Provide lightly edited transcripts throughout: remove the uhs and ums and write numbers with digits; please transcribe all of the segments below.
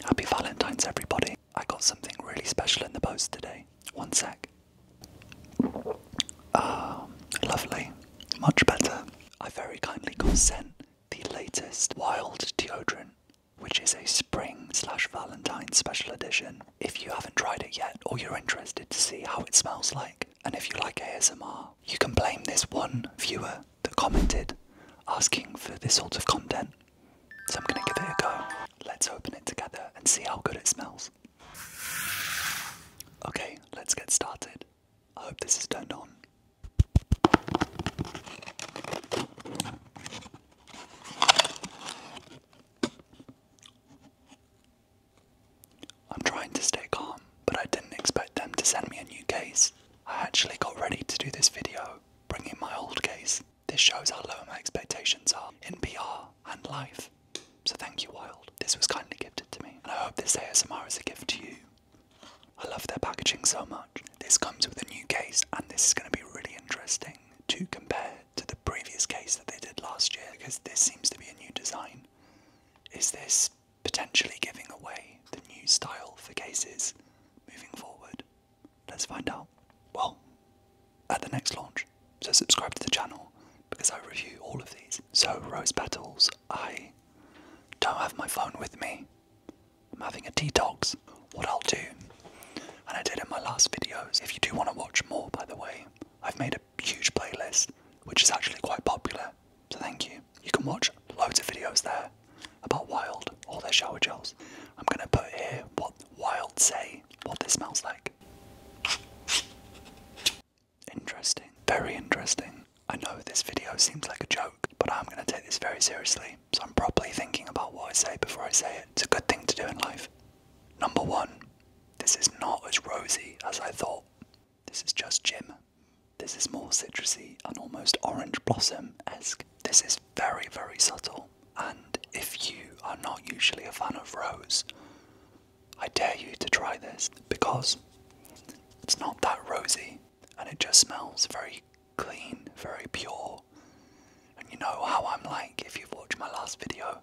Happy Valentines, everybody. I got something really special in the post today. One sec. Lovely. Much better. I very kindly got sent the latest Wild deodorant, which is a spring/Valentine's special edition. If you haven't tried it yet, or you're interested to see how it smells like, and if you like ASMR, you can blame this one viewer that commented asking for this sort of content. So I'm going to give it a go. Let's open it together and see how good it smells. Okay, let's get started. I hope this is turned on. I'm trying to stay calm, but I didn't expect them to send me a new case. I actually got ready to do this video, bringing my old case. This shows how low my expectations are in PR and life. So thank you, Wild. This was kindly gifted to me, and I hope this ASMR is a gift to you. I love their packaging so much. This comes with a new case, and this is going to be really interesting to compare to the previous case that they did last year, because this seems to be a new design. Is this potentially giving away the new style for cases moving forward? Let's find out. Well, at the next launch. So subscribe to the channel, because I review all of these. So, rose petals. I don't have my phone with me. I'm having a detox. What I'll do, and I did in my last videos, if you do want to watch more, by the way, I've made a huge playlist, which is actually quite popular, so thank you. You can watch loads of videos there about Wild, all their shower gels. I'm going to put here what Wild say, what this smells like. Interesting, very interesting. I know this video seems like a joke, but I'm going to take this very seriously, so I'm properly thinking about what I say before I say it. It's a good thing to do in life. Number one, this is not as rosy as I thought. This is just Jim. This is more citrusy and almost orange blossom-esque. This is very, very subtle, and if you are not usually a fan of rose, I dare you to try this, because it's not that rosy, and it just smells very clean, very pure. And you know how I'm like, if you've watched my last video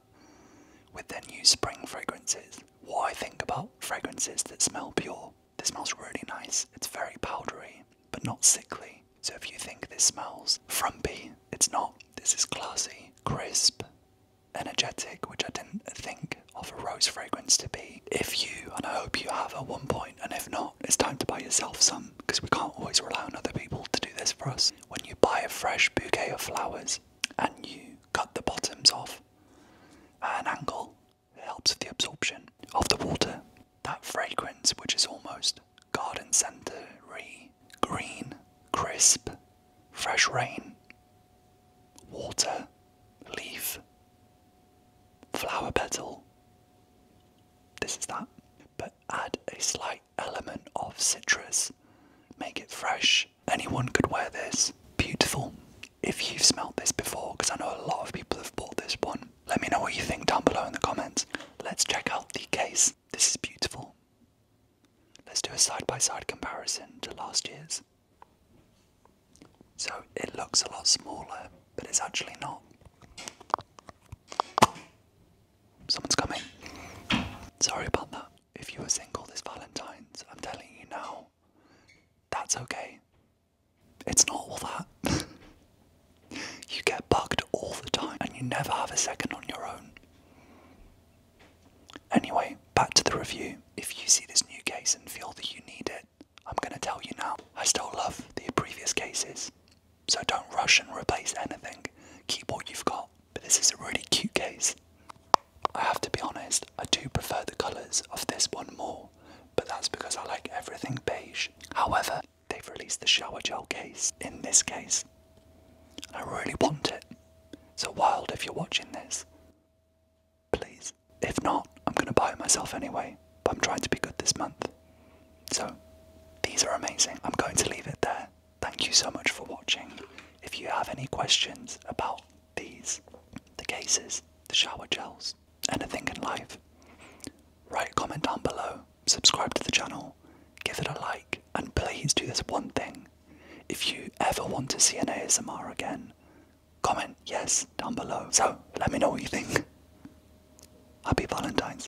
with their new spring fragrances, what I think about fragrances that smell pure. This smells really nice. It's very powdery, but not sickly. So if you think this smells frumpy, it's not. This is classy, crisp, energetic, which I didn't think of a rose fragrance to be. If you, and I hope you have at one point, and if not, it's time to buy yourself some, because we can't always rely on other people to do this for us. When you buy a fresh bouquet of flowers and you cut the bottoms off at an angle, it helps with the absorption of the water. That fragrance, which is almost garden centre-y, green, crisp, fresh rain, water, leaf, flower petal. This is that. But add a slight element of citrus. Make it fresh. Anyone could wear this. Beautiful. If you've smelled this before, because I know a lot of people have bought this one, let me know what you think down below in the comments. Let's check out the case. This is beautiful. Let's do a side-by-side comparison to last year's. So it looks a lot smaller, but it's actually not. Someone's coming. Sorry about that. If you were single this Valentine's, I'm telling you now, that's okay. It's not all that. You get bugged all the time, and you never have a second on your own. Anyway, back to the review. If you see this new case and feel that you need it, I'm going to tell you now. I still love the previous cases, so don't rush and replace anything. Keep what you've got, but this is a really cute case. I have to be honest, I do prefer the colours of this one more, but that's because I like everything beige. However, they've released the shower gel case in this case, and I really want it. So Wild, if you're watching this, please. If not, I'm going to buy it myself anyway, but I'm trying to be good this month. So, these are amazing. I'm going to leave it there. Thank you so much for watching. If you have any questions about these, the cases, the shower gels, anything in life, write a comment down below, subscribe to the channel, give it a like, and please do this one thing. If you ever want to see an ASMR again, comment yes down below. So let me know what you think.